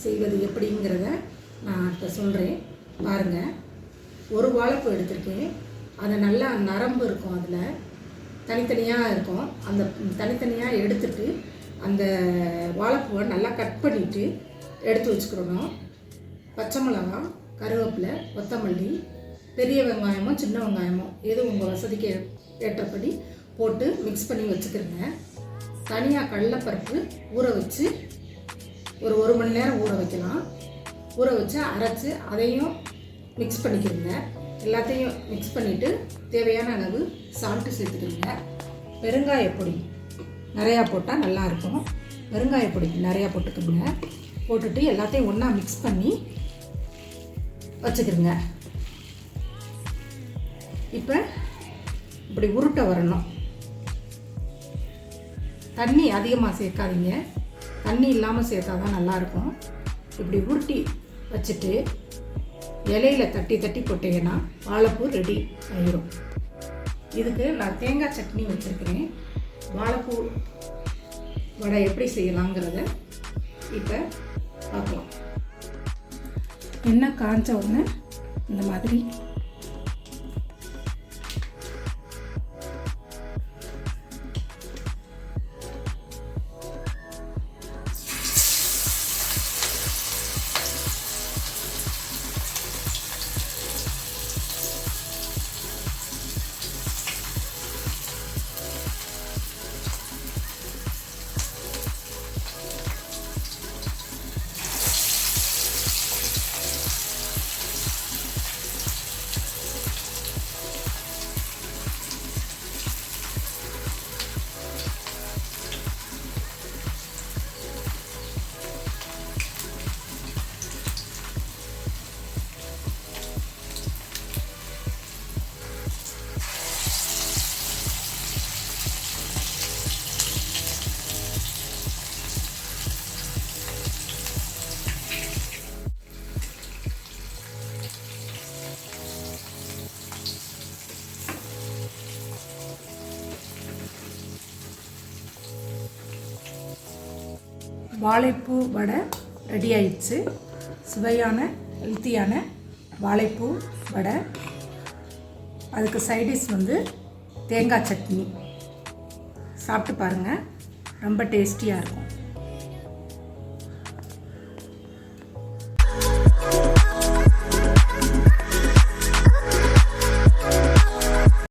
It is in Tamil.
செய்வது எப்படிங்கிறத நான் இப்போ சொல்கிறேன் பாருங்கள். ஒரு வாழைப்பூ எடுத்திருக்கேன். அதை நல்லா நரம்பு இருக்கும், அதில் தனித்தனியாக இருக்கும். அந்த தனித்தனியாக எடுத்துட்டு அந்த வாழைப்பூவை நல்லா கட் பண்ணிவிட்டு எடுத்து வச்சுக்கிறணும். பச்சை மிளகாய், கருவேப்பிலை, கொத்தமல்லி, பெரிய வெங்காயமோ சின்ன வெங்காயமோ எது உங்கள் வசதிக்கு ஏற்றபடி போட்டு மிக்ஸ் பண்ணி வச்சுக்கிறேங்க. தனியாக கடலைப்பருப்பு ஊற வச்சு ஒரு மணி நேரம் ஊற வைக்கலாம். ஊற வச்சு அரைச்சி அதையும் மிக்ஸ் பண்ணிக்கிறேங்க. எல்லாத்தையும் மிக்ஸ் பண்ணிவிட்டு தேவையான அளவு சால்ட்டு சேர்த்துக்கிறேங்க. பெருங்காயப்பொடி நிறையா போட்டால் நல்லாயிருக்கும். பெருங்காயப்பொடி நிறையா போட்டுக்கோங்க. போட்டுட்டு எல்லாத்தையும் ஒன்றா மிக்ஸ் பண்ணி வச்சுக்கிறேங்க. இப்போ இப்படி உருட்டை வரணும். தண்ணி அதிகமாக சேர்க்காதீங்க, தண்ணி இல்லாமல் சேர்த்தா தான் நல்லாயிருக்கும். இப்படி உருட்டி வச்சுட்டு இலையில் தட்டி தட்டி போட்டிங்கன்னா வாழைப்பூ ரெடி ஆகிடும். இதுக்கு நான் தேங்காய் சட்னி வச்சுருக்கிறேன். வாழைப்பூ வடை எப்படி செய்யலாங்கிறத இப்போ பார்க்கலாம். எண்ணெய் காய்ச்ச உடனே இந்த மாதிரி வாழைப்பூ வடை ரெடி ஆயிடுச்சு. சுவையான ஹெல்த்தியான வாழைப்பூ வடை. அதுக்கு சைடிஷ் வந்து தேங்காய் சட்னி. சாப்பிட்டு பாருங்கள், ரொம்ப டேஸ்டியாக இருக்கும்.